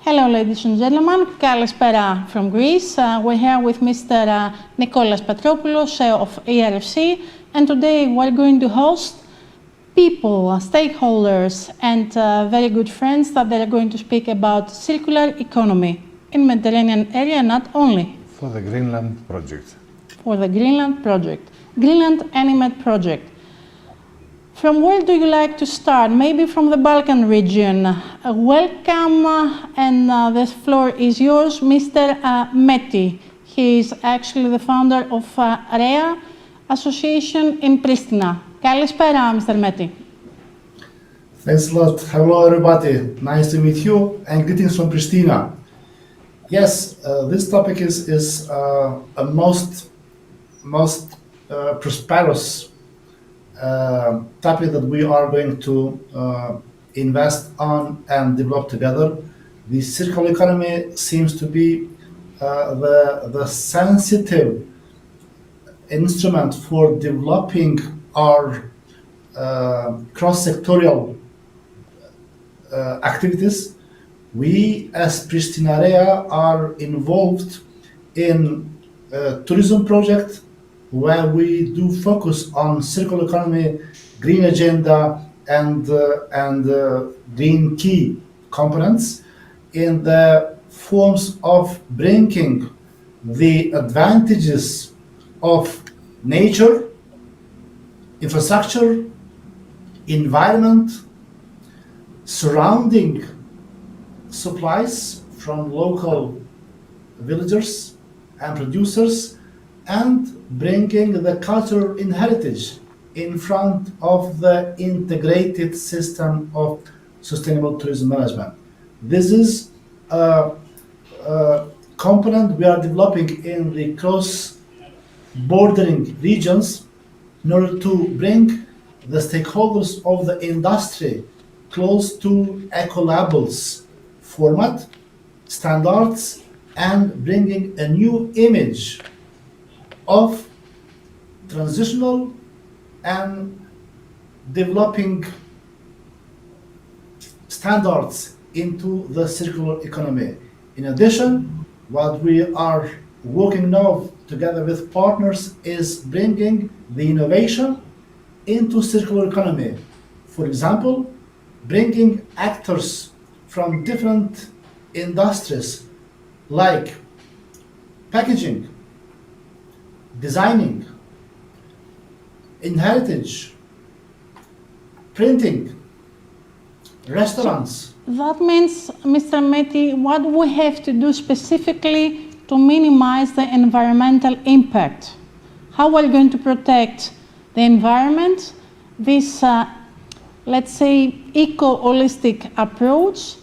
Hello, ladies and gentlemen. Kalispera from Greece. We're here with Mr. Nikolas Petropoulos of ERFC, and today we're going to host people, stakeholders, and very good friends that they're going to speak about circular economy in Mediterranean area, not only. For the Greenland project. For the Greenland project. Greenland ENI MED project. From where do you like to start? Maybe from the Balkan region. Welcome, and the floor is yours, Mr. Meti. He is actually the founder of REA Association in Pristina. Kalispera, Mr. Meti. Thanks a lot. Hello, everybody. Nice to meet you, and greetings from Pristina. Yes, this topic is a most prosperous topic that we are going to invest on and develop together. The circular economy seems to be the sensitive instrument for developing our cross-sectorial activities. We, as Pristina REA, are involved in a tourism project where we do focus on circular economy, green agenda, and green key components in the forms of bringing the advantages of nature, infrastructure, environment, surrounding supplies from local villagers and producers, and bringing the cultural heritage in front of the integrated system of sustainable tourism management. This is a component we are developing in the cross-bordering regions in order to bring the stakeholders of the industry close to ecolabels format, standards, and bringing a new image of transitional and developing standards into the circular economy. In addition, what we are working now together with partners is bringing the innovation into circular economy. For example, bringing actors from different industries like packaging, designing, heritage, printing, restaurants. That means, Mr. Meti, what we have to do specifically to minimize the environmental impact? How are we going to protect the environment? This, let's say, eco-holistic approach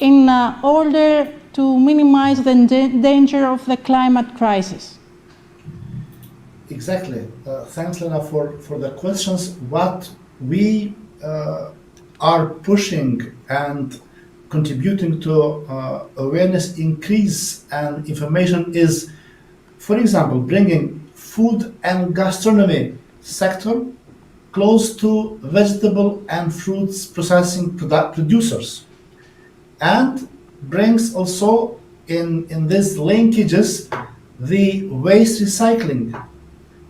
in order to minimize the danger of the climate crisis. Exactly. Thanks, Lena, for the questions. What we are pushing and contributing to awareness increase and information is, for example, bringing food and gastronomy sector close to vegetable and fruits processing producers, and brings also in these linkages the waste recycling,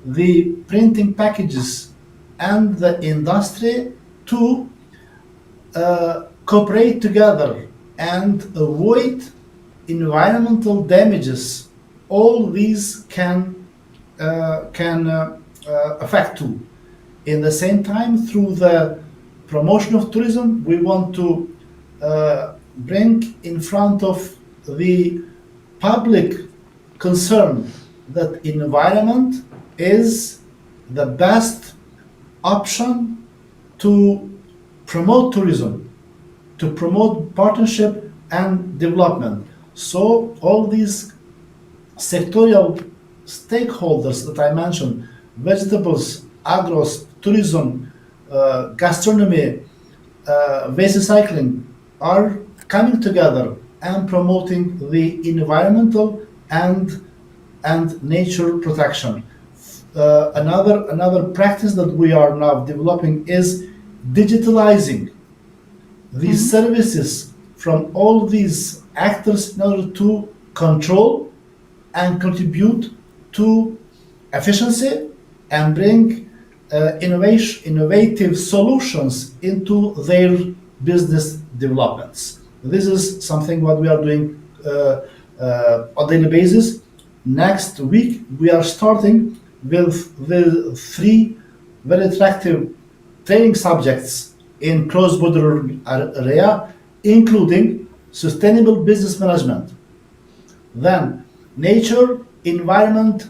the printing packages, and the industry to cooperate together and avoid environmental damages. All these can affect too. In the same time, through the promotion of tourism, we want to bring in front of the public concern that environment is the best option to promote tourism, to promote partnership and development. So all these sectorial stakeholders that I mentioned, vegetables, agros, tourism, gastronomy, waste recycling, are coming together and promoting the environmental and nature protection. Another practice that we are now developing is digitalizing these services from all these actors in order to control and contribute to efficiency and bring innovative solutions into their business developments. This is something what we are doing on a daily basis. Next week, we are starting with the 3 very attractive training subjects in cross-border area, including sustainable business management, then nature, environment,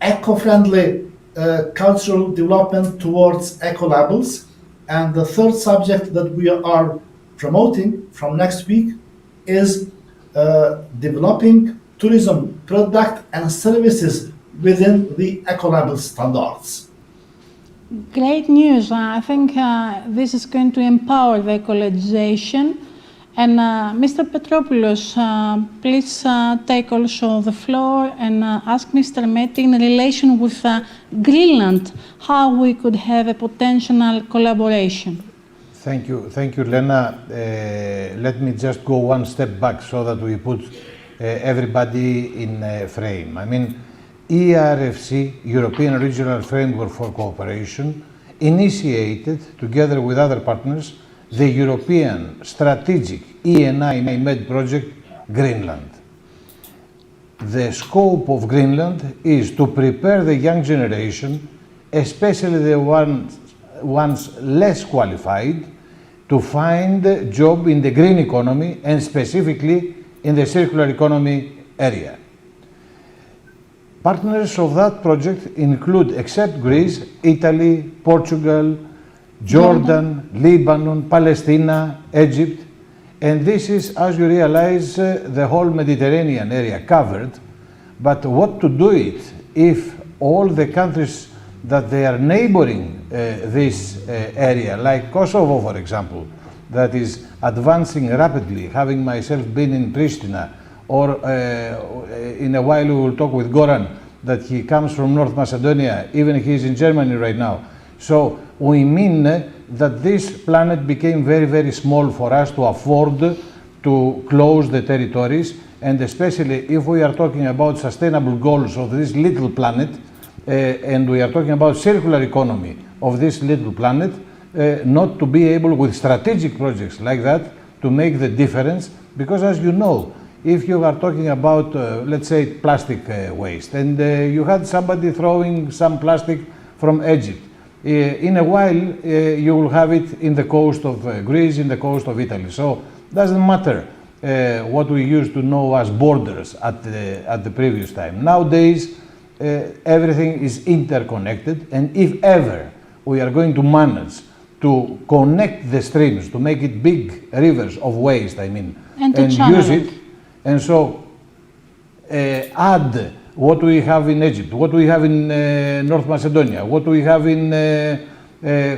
eco-friendly cultural development towards eco-labels, and the third subject that we are promoting from next week is developing tourism product and services within the eco-label standards. Great news. I think this is going to empower the ecologization. And Mr. Petropoulos, please take also the floor and ask Mr. Meti in relation with Greenland, how we could have a potential collaboration. Thank you, Lena. Let me just go one step back so that we put everybody in a frame. I mean, ERFC, European Regional Framework for Cooperation, initiated, together with other partners, the European Strategic ENI MED project, Greenland. The scope of Greenland is to prepare the young generation, especially the ones less qualified, to find a job in the green economy and specifically in the circular economy area. Partners of that project include, except Greece, Italy, Portugal, Jordan, Lebanon, Palestine, Egypt, and this is, as you realize, the whole Mediterranean area covered. But what to do it if all the countries that they are neighboring this area, like Kosovo, for example, that is advancing rapidly, having myself been in Pristina, or in a while we will talk with Goran, that he comes from North Macedonia, even he is in Germany right now. So we mean that this planet became very, very small for us to afford to close the territories, and especially if we are talking about sustainable goals of this little planet, and we are talking about circular economy of this little planet, not to be able with strategic projects like that to make the difference, because as you know, if you are talking about, let's say, plastic waste, and you had somebody throwing some plastic from Egypt, in a while you will have it in the coast of Greece, in the coast of Italy. So it doesn't matter what we used to know as borders at the previous time. Nowadays, everything is interconnected, and if ever we are going to manage to connect the streams, to make it big rivers of waste, I mean, and use it, and so add what we have in Egypt, what we have in North Macedonia, what we have in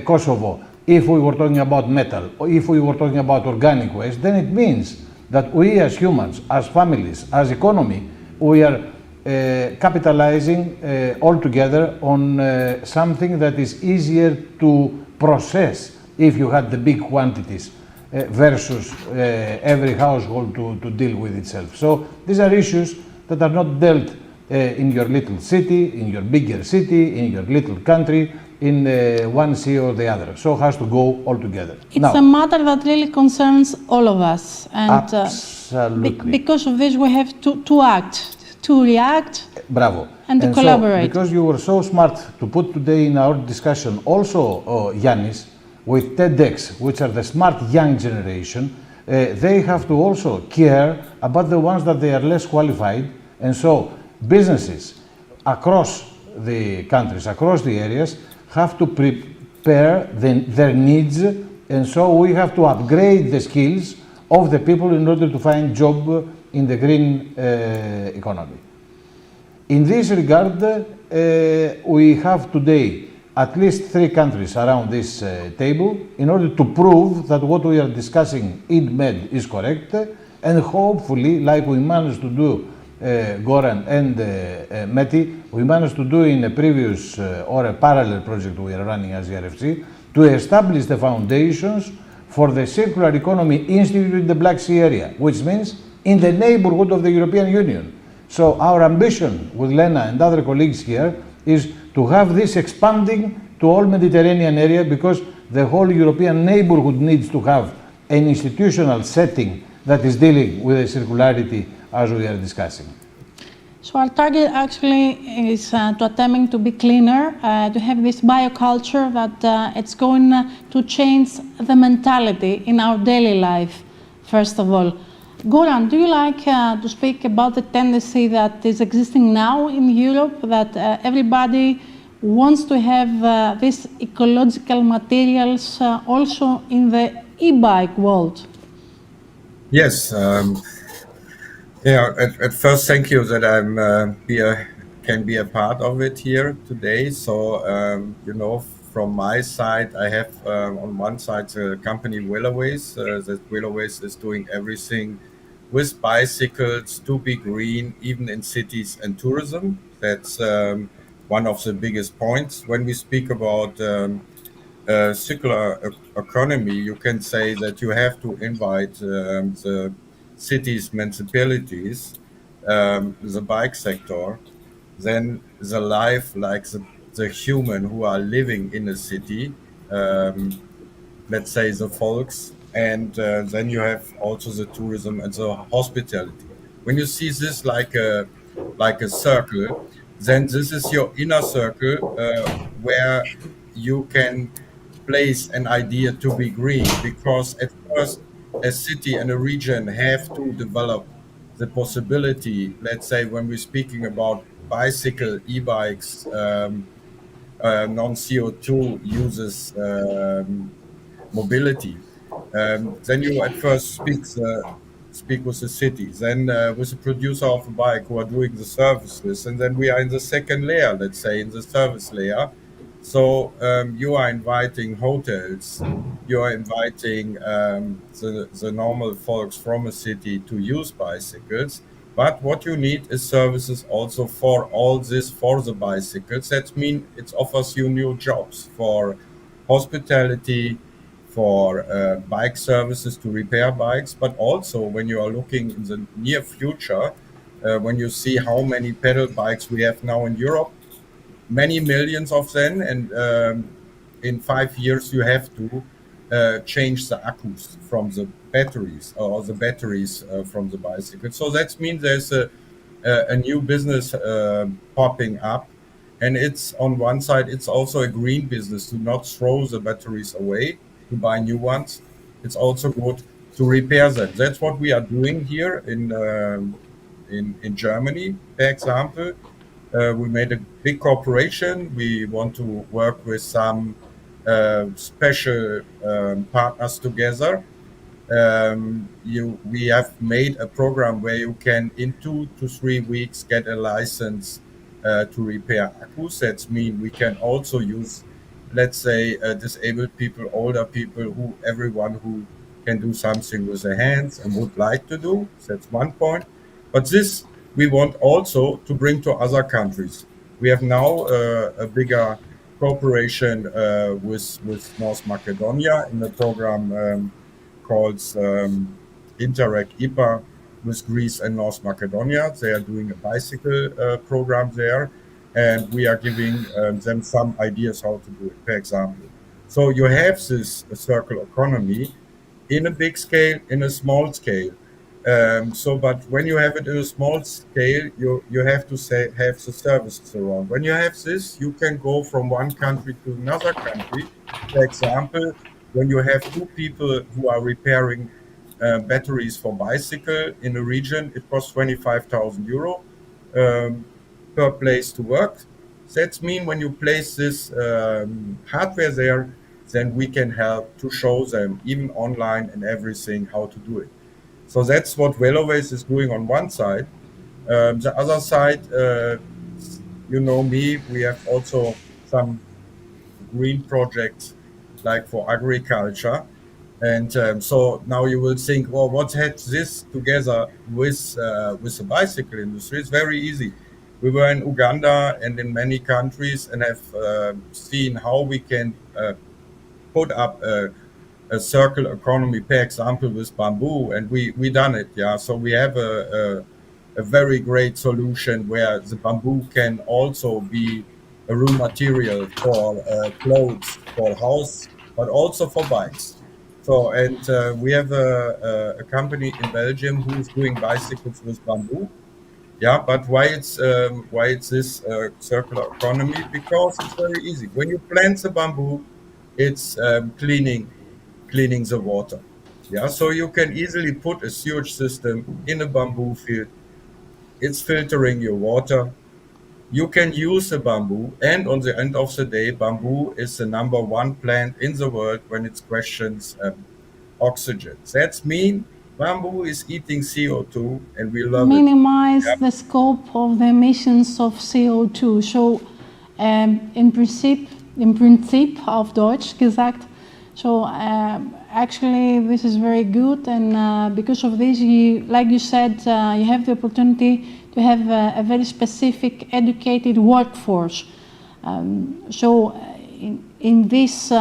Kosovo, if we were talking about metal, or if we were talking about organic waste, then it means that we as humans, as families, as economy, we are capitalizing all together on something that is easier to process if you had the big quantities versus every household to deal with itself. So these are issues that are not dealt in your little city, in your bigger city, in your little country, in one sea or the other. So it has to go all together. It's a matter that really concerns all of us. And absolutely. Because of this, we have to act, to react, Bravo. and to collaborate. So, because you were so smart to put today in our discussion also, Ioannis, with TEDx, which are the smart young generation, they have to also care about the ones that they are less qualified. And so businesses across the countries, across the areas, have to prepare their needs, and so we have to upgrade the skills of the people in order to find job in the green economy. In this regard, we have today at least 3 countries around this table in order to prove that what we are discussing in MED is correct, and hopefully, like we managed to do, Goran and Meti, we managed to do in a previous or a parallel project we are running as ERFC, to establish the foundations for the Circular Economy Institute in the Black Sea area, which means in the neighborhood of the European Union. So our ambition with Lena and other colleagues here is to have this expanding to all Mediterranean area, because the whole European neighborhood needs to have an institutional setting that is dealing with the circularity as we are discussing. So our target actually is to attempting to be cleaner, to have this bioculture that it's going to change the mentality in our daily life, first of all. Goran, do you like to speak about the tendency that is existing now in Europe, that everybody wants to have these ecological materials also in the e-bike world? Yes. At first, thank you that I'm can be a part of it here today. So, from my side, I have on one side the company Willoways. That Willoways is doing everything with bicycles to be green, even in cities and tourism. That's one of the biggest points. When we speak about circular economy, you can say that you have to invite the cities, municipalities, the bike sector, then the life, like the human who are living in a city, let's say the folks, and then you have also the tourism and the hospitality. When you see this like a circle, then this is your inner circle where you can place an idea to be green, because at first a city and a region have to develop the possibility, let's say when we're speaking about bicycle, e-bikes, non-CO2 uses mobility, then you at first speak with the city, then with the producer of a bike who are doing the services, and then we are in the second layer, let's say in the service layer. So you are inviting hotels, you are inviting the normal folks from a city to use bicycles. But what you need is services also for all this, for the bicycles. That means it offers you new jobs for hospitality, for bike services to repair bikes, but also when you are looking in the near future, when you see how many pedal bikes we have now in Europe, many millions of them, and in 5 years you have to change the accus from the batteries, or the batteries from the bicycle. So that means there's a new business popping up, and it's on one side it's also a green business to not throw the batteries away, to buy new ones. It's also good to repair them. That's what we are doing here in Germany, for example. We made a big cooperation. We want to work with some special partners together. We have made a program where you can, in 2 to 3 weeks, get a license to repair accus. That means we can also use, let's say, disabled people, older people, everyone who can do something with their hands and would like to do. That's one point. But this we want also to bring to other countries. We have now a bigger cooperation with North Macedonia in a program called Interreg IPA with Greece and North Macedonia. They are doing a bicycle program there, and we are giving them some ideas how to do it, for example. So you have this circular economy in a big scale, in a small scale. But when you have it in a small scale, you have to have the services around. When you have this, you can go from one country to another country. For example, when you have 2 people who are repairing batteries for bicycle in a region, it costs 25,000 euro per place to work. That means when you place this hardware there, then we can help to show them, even online and everything, how to do it. So that's what Veloways is doing on one side. The other side, you know me, we have also some green projects like for agriculture. And so now you will think, well, what had this together with the bicycle industry? It's very easy. We were in Uganda and in many countries and have seen how we can put up a circular economy, per example, with bamboo, and we done it. Yeah, so we have a very great solution where the bamboo can also be a raw material for clothes, for house, but also for bikes. So, and we have a company in Belgium who is doing bicycles with bamboo. Yeah, but why it's this circular economy? Because it's very easy. When you plant the bamboo, it's cleaning the water. Yeah, so you can easily put a sewage system in a bamboo field. It's filtering your water. You can use the bamboo, and on the end of the day, bamboo is the number one plant in the world when it questions oxygen. That's mean bamboo is eating CO2, and we love it. Minimize Yeah. the scope of the emissions of CO2. So, in Prinzip auf Deutsch gesagt. So, actually, this is very good, and because of this, like you said, you have the opportunity to have a very specific, educated workforce. So, in this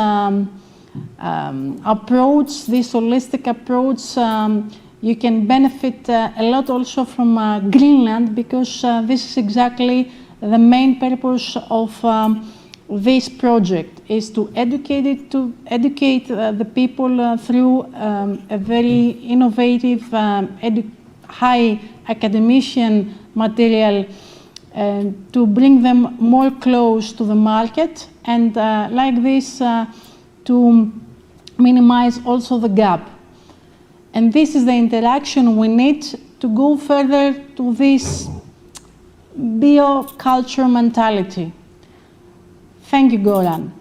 approach, this holistic approach, you can benefit a lot also from Greenland, because this is exactly the main purpose of this project, is to educate the people through a very innovative, high academician material, to bring them more close to the market, and like this to minimize also the gap. And this is the interaction we need to go further to this bioculture mentality. Thank you, Goran.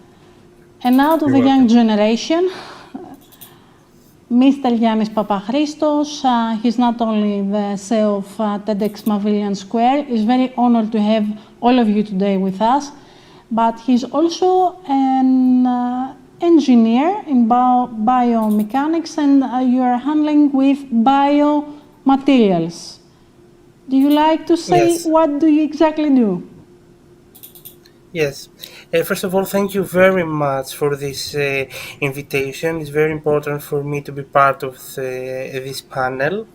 And now to the young generation, Mr. Ioannis Papachristos. He's not only the CEO of TEDx Mavili Square. He's very honored to have all of you today with us, but he's also an engineer in biomechanics, and you are handling with biomaterials. Do you like to say Yes. what do you exactly do? Yes. First of all, thank you very much for this invitation. It's very important for me to be part of this panel.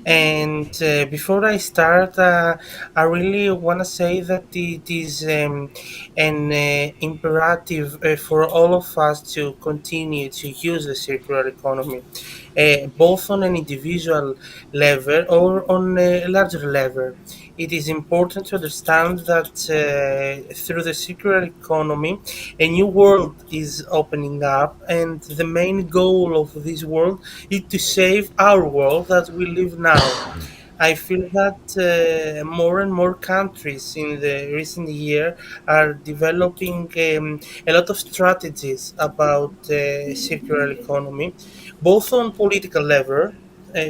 And before I start, I really want to say that it is an imperative for all of us to continue to use the circular economy, both on an individual level or on a larger level. It is important to understand that through the circular economy, a new world is opening up, and the main goal of this world is to save our world that we live now. I feel that more and more countries in the recent year are developing a lot of strategies about circular economy, both on political level,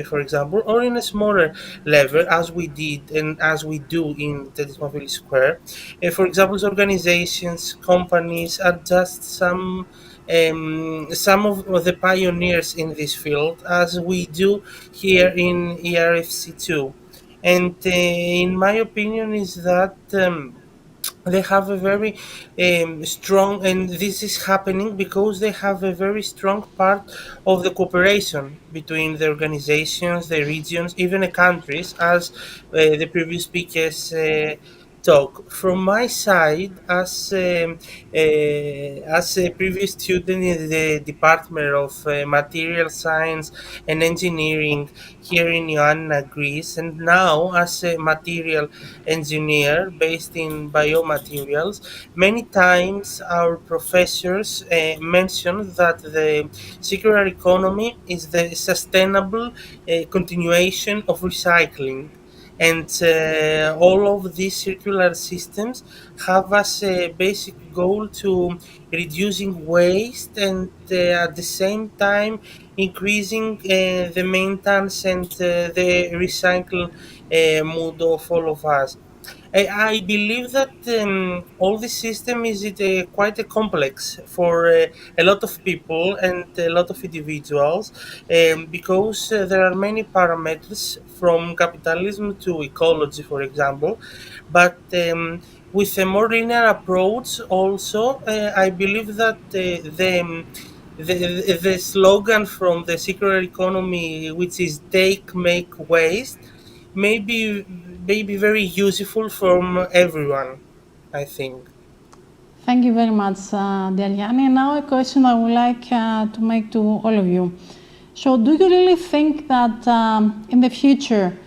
for example, or in a smaller level, as we did and as we do in TEDx Mavili Square. For example, organizations, companies are just some of the pioneers in this field, as we do here in ERFC too. And in my opinion, is that they have a very strong, and this is happening because they have a very strong part of the cooperation between the organizations, the regions, even the countries, as the previous speakers talk. From my side, as a previous student in the Department of Material Science and Engineering here in Ioannina, Greece, and now as a material engineer based in biomaterials, many times our professors mention that the circular economy is the sustainable continuation of recycling. And all of these circular systems have as a basic goal to reducing waste, and at the same time increasing the maintenance and the recycle mood of all of us. I believe that all the system is quite a complex for a lot of people and a lot of individuals, because there are many parameters from capitalism to ecology, for example. But with a more linear approach, also, I believe that the slogan from the circular economy, which is take, make, waste, may be very useful for everyone, I think. Thank you very much, dear Yanni. And now a question I would like to make to all of you. So do you really think that in the future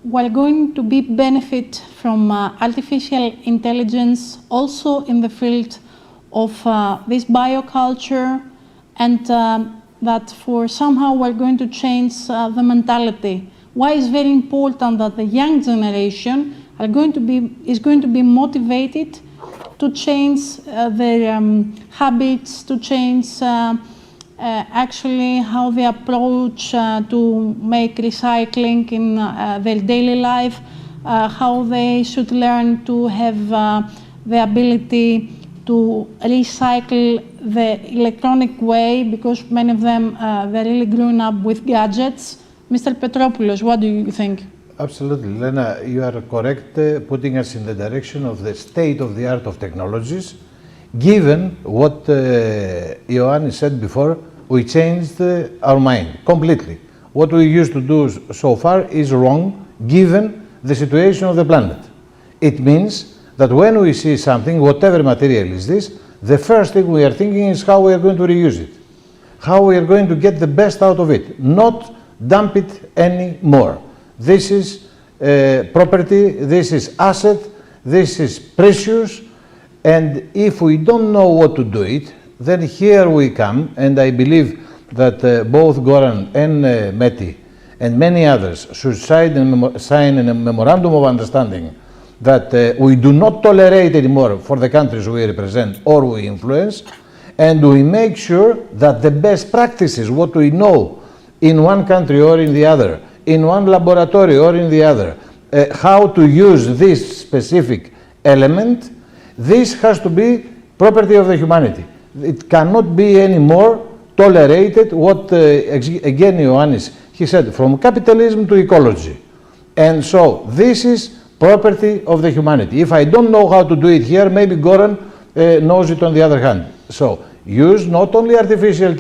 we're going to be benefit from artificial intelligence also in the field of this bioculture, and that for somehow we're going to change the mentality? Why is very important that the young generation is going to be motivated to change their habits, to change actually how they approach to make recycling in their daily life, how they should learn to have the ability to recycle the electronic way, because many of them they're really growing up with gadgets. Mr. Petropoulos, what do you think? Absolutely, Lena, you are correct, putting us in the direction of the state of the art of technologies. Given what Ioannis said before, we changed our mind completely. What we used to do so far is wrong, given the situation of the planet. It means that when we see something, whatever material is this, the first thing we are thinking is how we are going to reuse it, how we are going to get the best out of it, not dump it anymore. This is property, this is asset, this is precious, and if we don't know what to do it, then here we come, and I believe that both Goran and Meti and many others should sign a memorandum of understanding that we do not tolerate anymore for the countries we represent or we influence, and we make sure that the best practices, what we know in one country or in the other, in one laboratory or in the other, how to use this specific element, this has to be property of the humanity. It cannot be anymore tolerated, what again Ioannis, he said, from capitalism to ecology. And so this is property of the humanity. If I don't know how to do it here, maybe Goran knows it on the other hand. So use not only artificial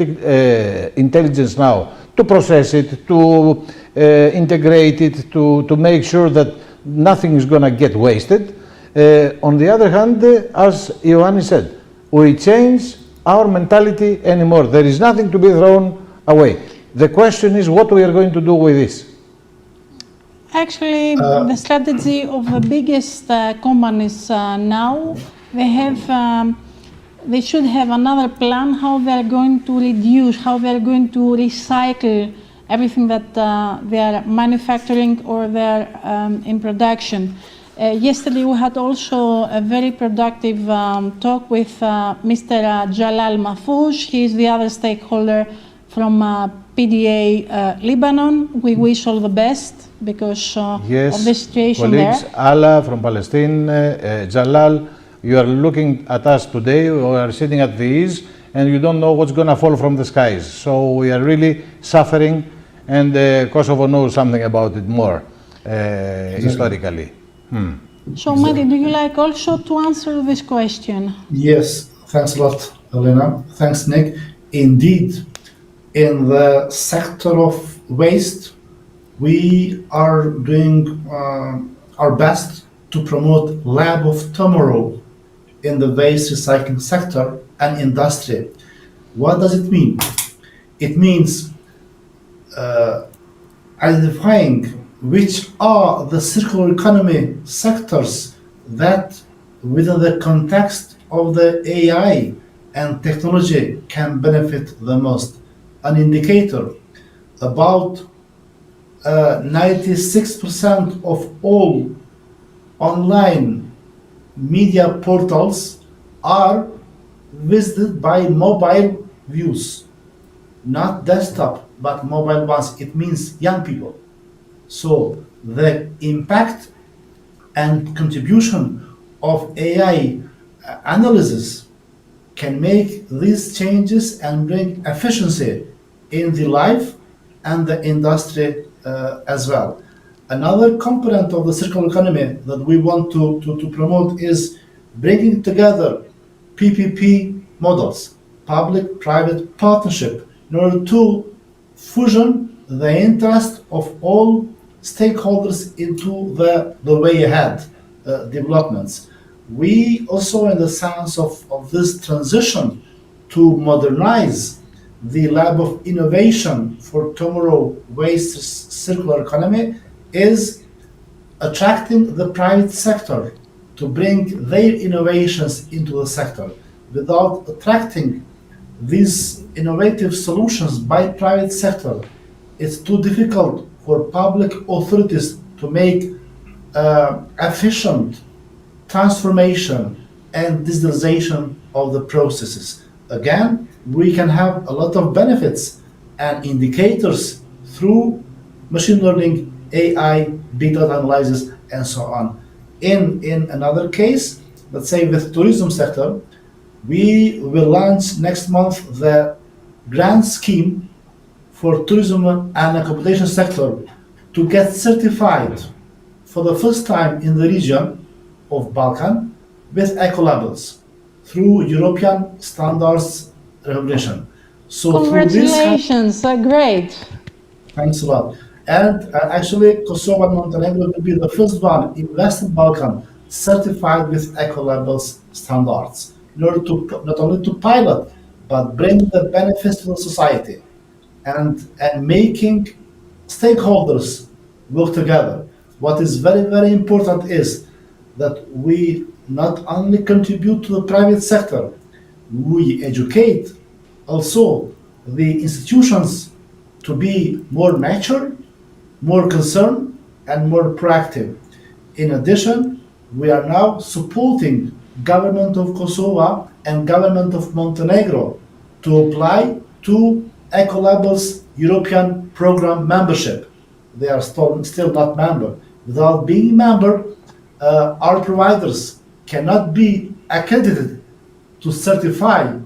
intelligence now to process it, to integrate it, to make sure that nothing is going to get wasted. On the other hand, as Ioannis said, we change our mentality anymore. There is nothing to be thrown away. The question is what we are going to do with this. Actually, the strategy of the biggest companies now, they should have another plan how they are going to reduce, how they are going to recycle everything that they are manufacturing or they are in production. Yesterday we had also a very productive talk with Mr. Jalal Mahfouz. He is the other stakeholder from PDA Lebanon. We wish all the best because of the situation colleagues, there. Allah from Palestine, Jalal, you are looking at us today, we are sitting at the ease, and you don't know what's going to fall from the skies. So we are really suffering, and Kosovo knows something about it more historically. So, Mehdi, do you like also to answer this question? Yes, thanks a lot, Elena. Thanks, Nick. Indeed, in the sector of waste, we are doing our best to promote Lab of Tomorrow in the waste recycling sector and industry. What does it mean? It means identifying which are the circular economy sectors that, within the context of the AI and technology, can benefit the most. An indicator, about 96% of all online media portals are visited by mobile views, not desktop, but mobile ones. It means young people. So the impact and contribution of AI analysis can make these changes and bring efficiency in the life and the industry as well. Another component of the circular economy that we want to promote is bringing together PPP models, public-private partnership in order to fusion the interest of all stakeholders into the way ahead developments. We also, in the sense of this transition to modernize the lab of innovation for tomorrow waste circular economy, is attracting the private sector to bring their innovations into the sector. Without attracting these innovative solutions by private sector, it's too difficult for public authorities to make efficient transformation and digitalization of the processes. Again, we can have a lot of benefits and indicators through machine learning, AI, big data analysis, and so on. In another case, let's say with tourism sector, we will launch next month the grant scheme for tourism and accommodation sector to get certified for the first time in the region of Balkan with eco labels through European standards recognition. So congratulations, great. Thanks a lot. And actually, Kosovo and Montenegro will be the first one in Western Balkan certified with eco labels standards in order to not only to pilot but bring the benefits to the society and making stakeholders work together. What is very, very important is that we not only contribute to the private sector, we educate also the institutions to be more mature, more concerned, and more proactive. In addition, we are now supporting government of Kosovo and government of Montenegro to apply to Ecolabel's European program membership. They are still not member. Without being member, our providers cannot be accredited to certify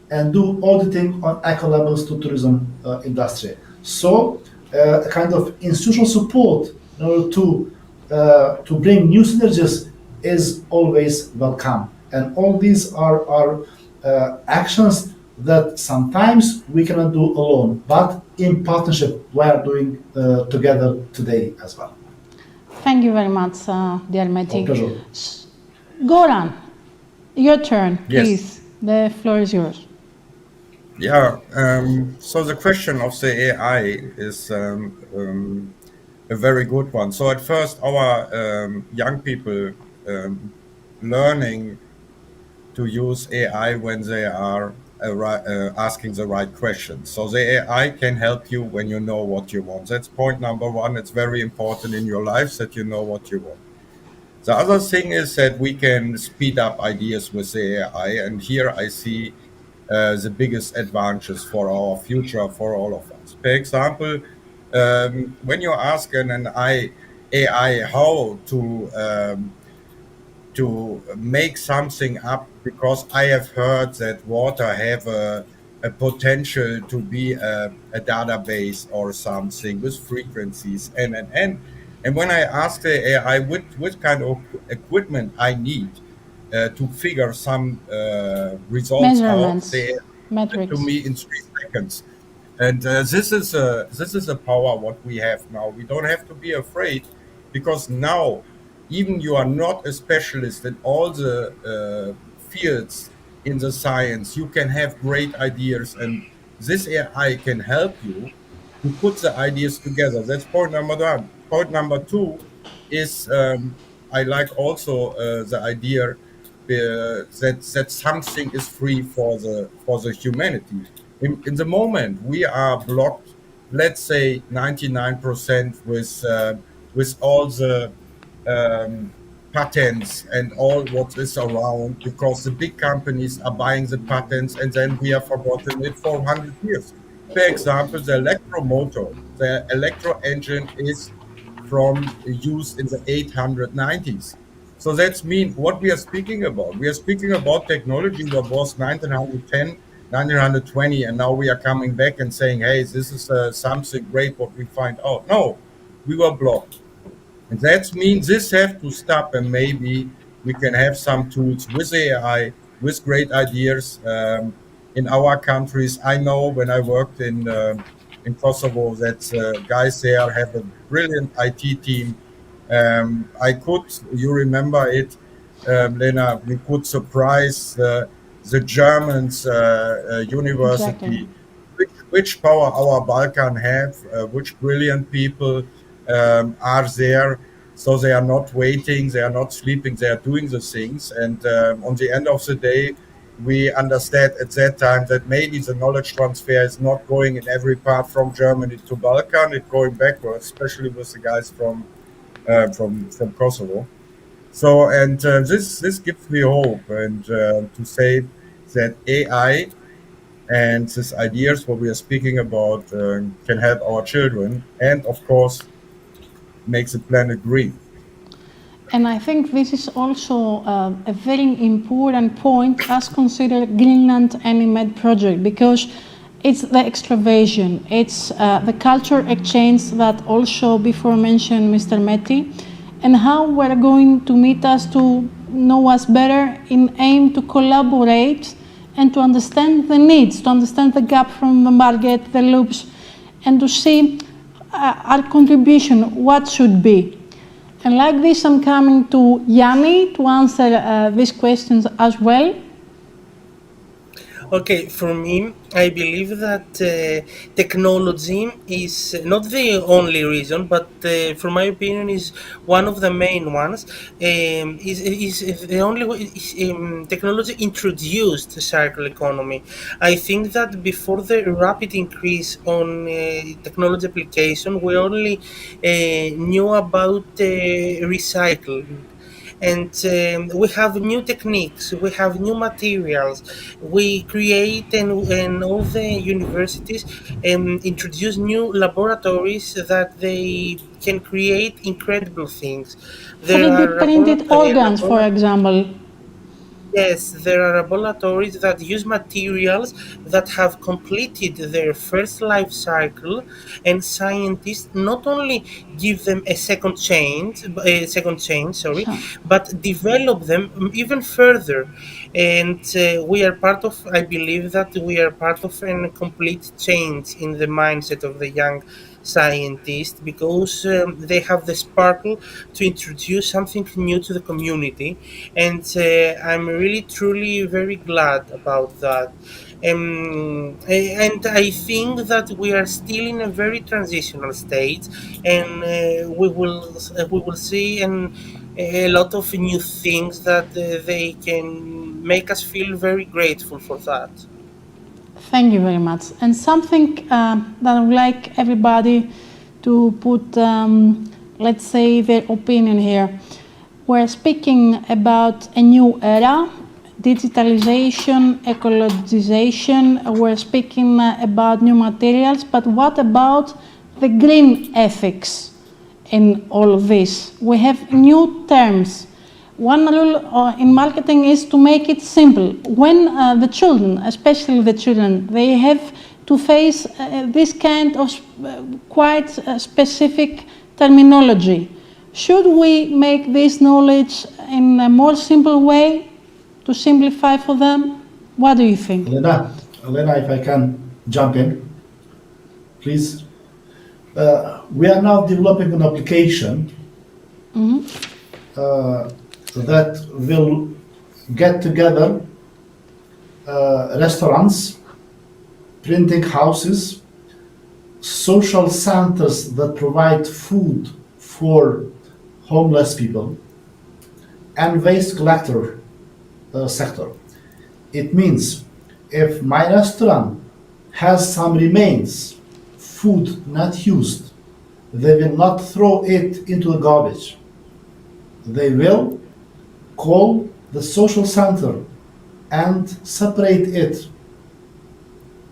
and do auditing on ecolabels to tourism industry. So, a kind of institutional support in order to bring new synergies is always welcome. And all these are actions that sometimes we cannot do alone, but in partnership we are doing together today as well. Thank you very much, dear Meti. Pleasure. Goran, your turn, Yes. please. The floor is yours. Yeah, so the question of the AI is a very good one. So at first, our young people learning to use AI when they are asking the right questions. So the AI can help you when you know what you want. That's point number one. It's very important in your life that you know what you want. The other thing is that we can speed up ideas with the AI, and here I see the biggest advantages for our future, for all of us. For example, when you ask an AI how to make something up, because I have heard that water have a potential to be a database or something with frequencies and when I ask the AI what kind of equipment I need to figure some results out, Measurements, they metrics. to me in 3 seconds. And this is a power what we have now. We don't have to be afraid, because now even you are not a specialist in all the fields in the science, you can have great ideas, and this AI can help you to put the ideas together. That's point number one. Point number two is I like also the idea that something is free for the humanity. In the moment we are blocked, let's say 99% with all the patents and all what is around, because the big companies are buying the patents and then we have forgotten it for 100 years. For example, the electromotor, the electro engine is from used in the 890s. So that's mean what we are speaking about. We are speaking about technology that was 1910, 1920, and now we are coming back and saying, hey, this is something great what we find out. No, we were blocked. And that means this has to stop, and maybe we can have some tools with AI, with great ideas, in our countries. I know when I worked in Kosovo that guys there have a brilliant IT team. You remember it, Lena, we could surprise the Germans Exactly. university, which power our Balkan have, which brilliant people are there. So they are not waiting, they are not sleeping, they are doing the things. And on the end of the day, we understand at that time that maybe the knowledge transfer is not going in every part from Germany to Balkan, it's going backwards, especially with the guys from Kosovo. So, and this gives me hope, and to say that AI and these ideas what we are speaking about can help our children, and of course makes the planet green. And I think this is also a very important point as considered Greenland ENI MED project, because it's the extraversion, it's the culture exchange that also before mentioned Mr. Meti, and how we're going to meet us to know us better in aim to collaborate and to understand the needs, to understand the gap from the market, the loops, and to see our contribution, what should be. And like this, I'm coming to Yanni to answer these questions as well. Okay, for me, I believe that technology is not the only reason, but for my opinion, is one of the main ones. Is the only way technology introduced the circular economy. I think that before the rapid increase on technology application, we only knew about recycling. And we have new techniques, we have new materials, we create, and all the universities introduce new laboratories that they can create incredible things. There 3D are printed organs, for example. Yes, there are laboratories that use materials that have completed their first life cycle, and scientists not only give them a second chance, Sure. but develop them even further. And we are part of. I believe that we are part of a complete change in the mindset of the young scientists, because they have the sparkle to introduce something new to the community, and I'm really truly very glad about that. And I think that we are still in a very transitional stage, and we will see a lot of new things that they can make us feel very grateful for that. Thank you very much. And something that I would like everybody to put, let's say, their opinion here. We're speaking about a new era, digitalization, ecologization. We're speaking about new materials, but what about the green ethics in all of this? We have new terms. One rule in marketing is to make it simple. When the children, especially the children, they have to face this kind of quite specific terminology. Should we make this knowledge in a more simple way to simplify for them? What do you think? Lena, if I can jump in, please. We are now developing an application that will get together restaurants, printing houses, social centers that provide food for homeless people, and waste collector sector. It means if my restaurant has some remains, food not used, they will not throw it into the garbage. They will call the social center and separate it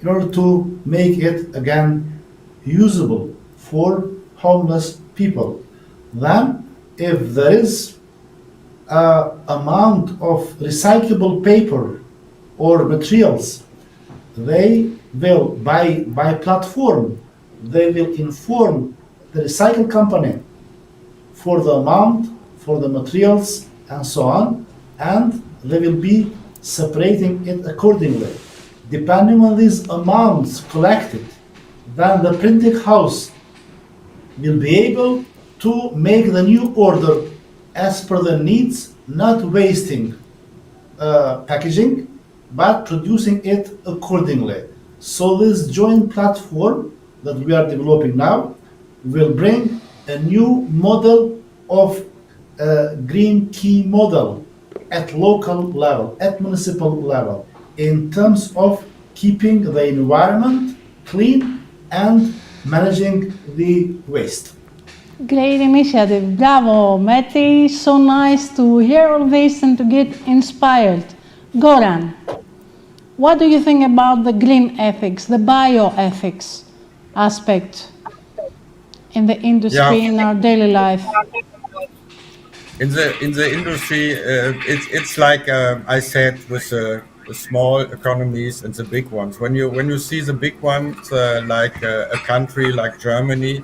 in order to make it again usable for homeless people. Then, if there is an amount of recyclable paper or materials, they will, by platform, they will inform the recycle company for the amount, for the materials, and so on, and they will be separating it accordingly. Depending on these amounts collected, then the printing house will be able to make the new order as per the needs, not wasting packaging, but producing it accordingly. So this joint platform that we are developing now will bring a new model of green key model at local level, at municipal level, in terms of keeping the environment clean and managing the waste. Great initiative. Bravo, Meti. So nice to hear all this and to get inspired. Goran, what do you think about the green ethics, the bioethics aspect in the industry, in our daily life? In the industry, it's like I said with the small economies and the big ones. When you see the big ones, like a country like Germany,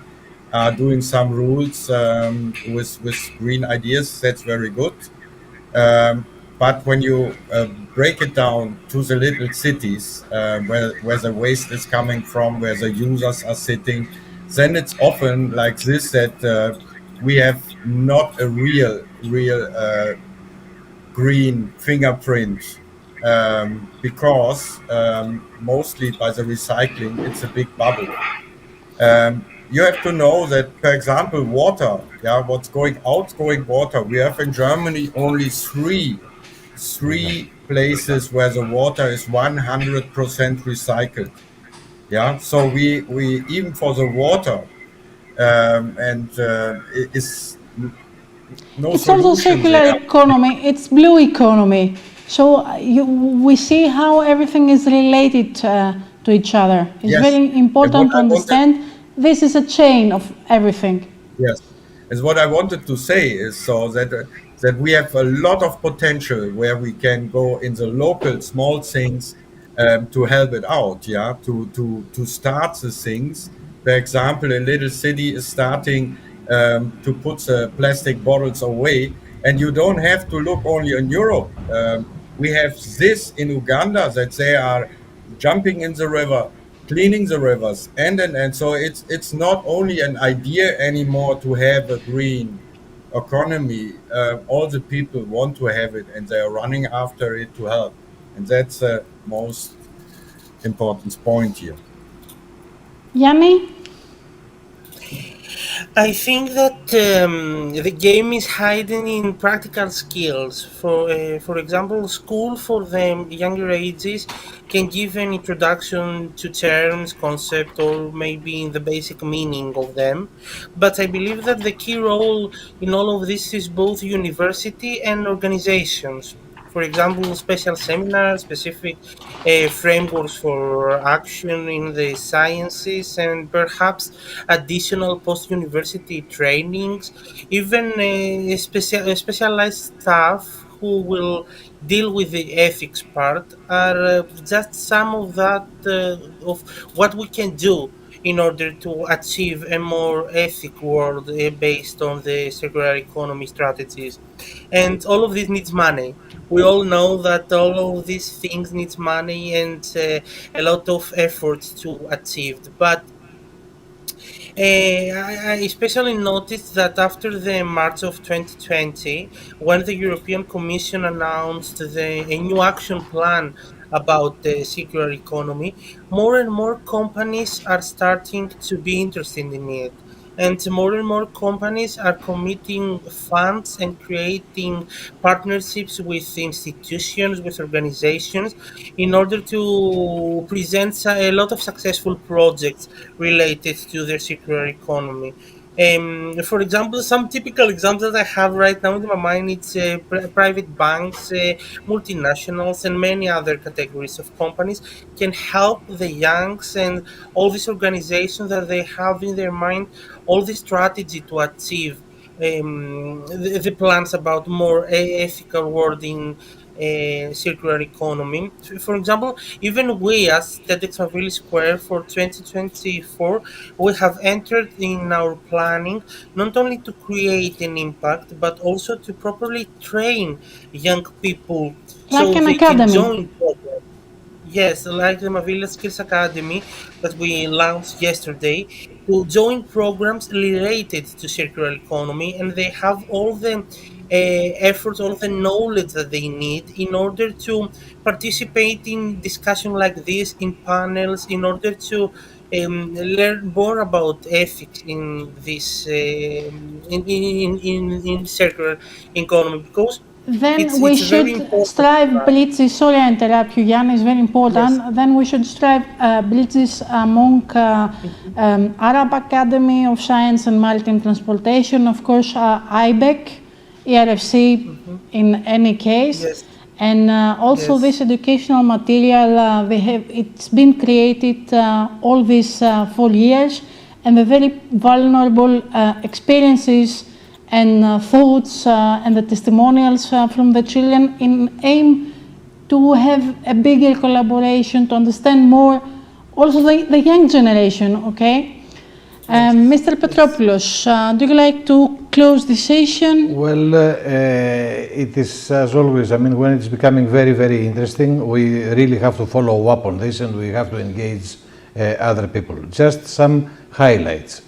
doing some rules with green ideas, that's very good. But when you break it down to the little cities where the waste is coming from, where the users are sitting, then it's often like this that we have not a real green fingerprint because mostly by the recycling, it's a big bubble. You have to know that, for example, water, what's going outgoing water, we have in Germany only three places where the water is 100% recycled. So we even for the water, and it is no it's also circular there. economy, it's blue economy. So we see how everything is related to each other. It's Yes. very important to understand this is a chain of everything. Yes, and what I wanted to say is so that we have a lot of potential where we can go in the local small things to help it out, to start the things. For example, a little city is starting to put the plastic bottles away, and you don't have to look only in Europe. We have this in Uganda that they are jumping in the river, cleaning the rivers, and so it's not only an idea anymore to have a green economy. All the people want to have it, and they are running after it to help, and that's the most important point here. Yanni? I think that the game is hiding in practical skills. For example, school for the younger ages can give an introduction to terms, concept, or maybe in the basic meaning of them. But I believe that the key role in all of this is both university and organizations. For example, special seminars, specific frameworks for action in the sciences, and perhaps additional post-university trainings, even specialized staff who will deal with the ethics part are just some of that of what we can do in order to achieve a more ethic world based on the circular economy strategies. And all of this needs money. We all know that all of these things needs money and a lot of effort to achieve. But I especially noticed that after the March of 2020, when the European Commission announced a new action plan about the circular economy, more and more companies are starting to be interested in it. And more companies are committing funds and creating partnerships with institutions, with organizations, in order to present a lot of successful projects related to the circular economy. For example, some typical examples that I have right now in my mind, it's private banks, multinationals, and many other categories of companies can help the youngs and all these organizations that they have in their mind all the strategy to achieve the plans about more ethical world in circular economy. For example, even we as TEDx Mavili Square for 2024, we have entered in our planning not only to create an impact, but also to properly train young people Like so an they can academy. join programs. yes, like the Mavili Skills Academy that we launched yesterday, to join programs related to circular economy, and they have all the efforts, all the knowledge that they need in order to participate in discussion like this, in panels, in order to learn more about ethics in this in circular economy, because Then we it's very should important. strive bridges. Sorry, I interrupt you, Yanni. It's very important. Yes. Then we should strive bridges among Arab Academy of Science and Maritime Transportation, of course, IBEC, ERFC in any case, Yes. and also Yes. this educational material. It's been created all these 4 years, and the very vulnerable experiences and thoughts and the testimonials from the children in aim to have a bigger collaboration, to understand more also the young generation, okay? Mr. Petropoulos, do you like to close the session? Well, it is as always, I mean, when it's becoming very, very interesting, we really have to follow up on this and we have to engage other people. Just some highlights.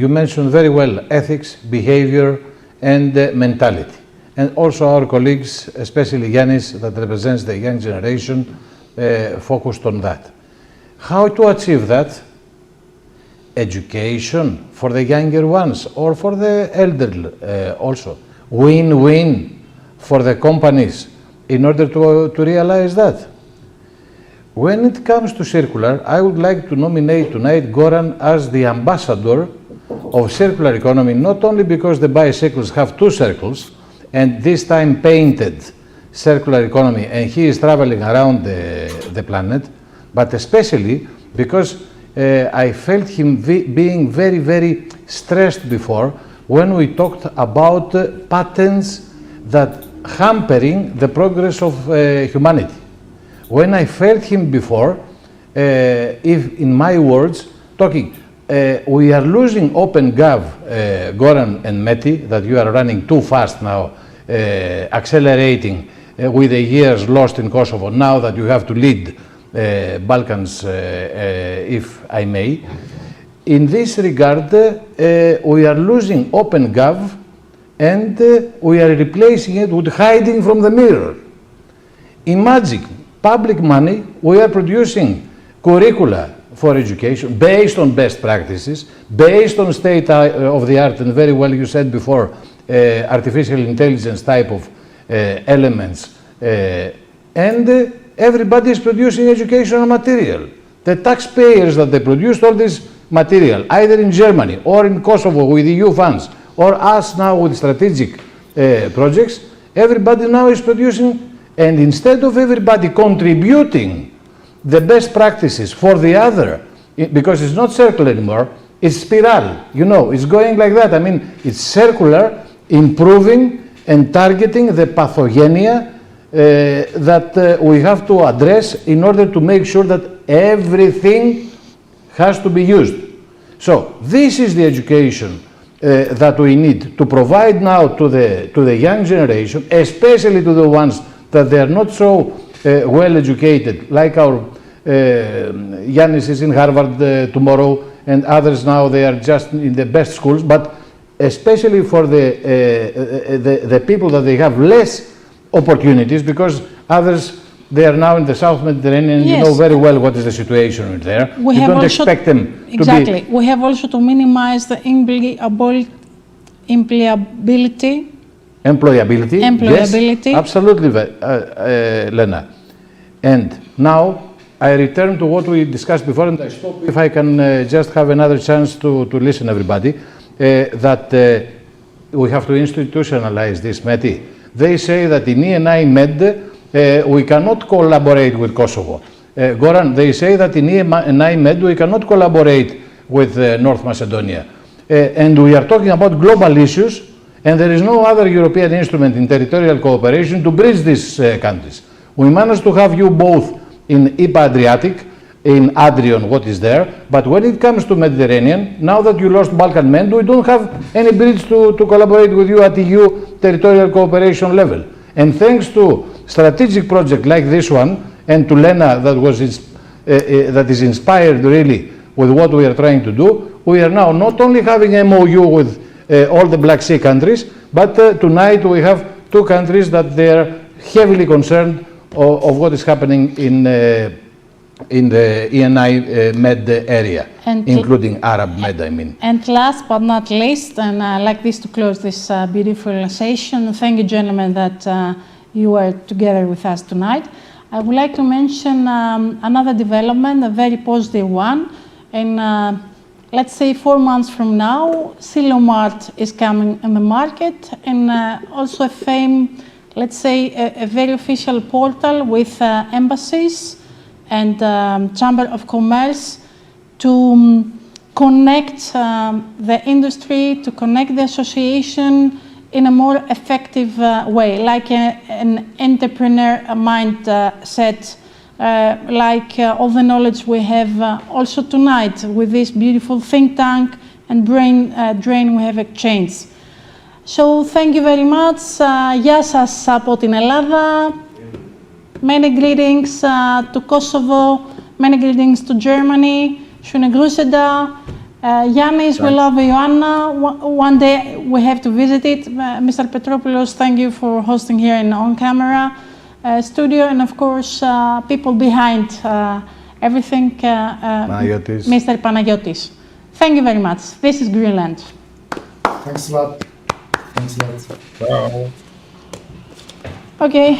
You mentioned very well ethics, behavior, and mentality. And also our colleagues, especially Ioannis, that represents the young generation, focused on that. How to achieve that? Education for the younger ones or for the elderly also. Win-win for the companies in order to realize that. When it comes to circular, I would like to nominate tonight Goran as the ambassador of circular economy, not only because the bicycles have 2 circles and this time painted circular economy and he is traveling around the planet, but especially because I felt him being very, very stressed before when we talked about patents that hampering the progress of humanity. When I felt him before, if in my words, talking, we are losing OpenGov, Goran and Meti, that you are running too fast now, accelerating with the years lost in Kosovo, now that you have to lead Balkans, if I may. In this regard, we are losing OpenGov and we are replacing it with hiding from the mirror. Imagine, public money, we are producing curricula for education based on best practices, based on state of the art, and very well you said before, artificial intelligence type of elements, and everybody is producing educational material. The taxpayers that they produced all this material, either in Germany or in Kosovo with EU funds, or us now with strategic projects, everybody now is producing, and instead of everybody contributing the best practices for the other, because it's not circular anymore, it's spiral, you know, it's going like that. I mean, it's circular, improving and targeting the pathogenia that we have to address in order to make sure that everything has to be used. So this is the education that we need to provide now to the young generation, especially to the ones that they are not so well educated, like our Ioannis is in Harvard tomorrow, and others now they are just in the best schools, but especially for the people that they have less opportunities, because others, they are now in the South Mediterranean, Yes. you know very well what is the situation there. We You have don't also expect them to exactly. be... We have also to minimize the employability. Employability. Yes, absolutely, Lena. And now I return to what we discussed before, and I stop if I can just have another chance to listen, everybody, that we have to institutionalize this, Meti. They say that in ENI MED we cannot collaborate with Kosovo. Goran, they say that in ENI MED we cannot collaborate with North Macedonia. And we are talking about global issues, and there is no other European instrument in territorial cooperation to bridge these countries. We managed to have you both in IPA Adriatic, in Adrion, what is there, but when it comes to Mediterranean, now that you lost Balkan MED, we don't have any bridge to collaborate with you at EU territorial cooperation level. And thanks to strategic project like this one, and to Lena that is inspired really with what we are trying to do. We are now not only having MOU with all the Black Sea countries, but tonight we have 2 countries that they are heavily concerned of what is happening in the ENI MED area, And including Arab MED, I mean. And last but not least, and I'd like this to close this beautiful session, thank you, gentlemen, that you are together with us tonight. I would like to mention another development, a very positive one. And let's say 4 months from now, Silomart is coming in the market, and also let's say a very official portal with embassies and Chamber of Commerce to connect the industry, to connect the association in a more effective way, like an entrepreneur mindset, like all the knowledge we have also tonight with this beautiful think tank and brain drain we have exchanged. So thank you very much. Γεια σας από την Ελλάδα. Many greetings to Kosovo. Many greetings to Germany. Schöne Grüße da. Yannis, we love Ioanna. One day we have to visit it. Mr. Petropoulos, thank you for hosting here in on-camera studio. And of course, people behind everything, Mr. Panagiotis. Thank you very much. This is Greenland. Thanks a lot. Thanks a lot. Ciao. Okay.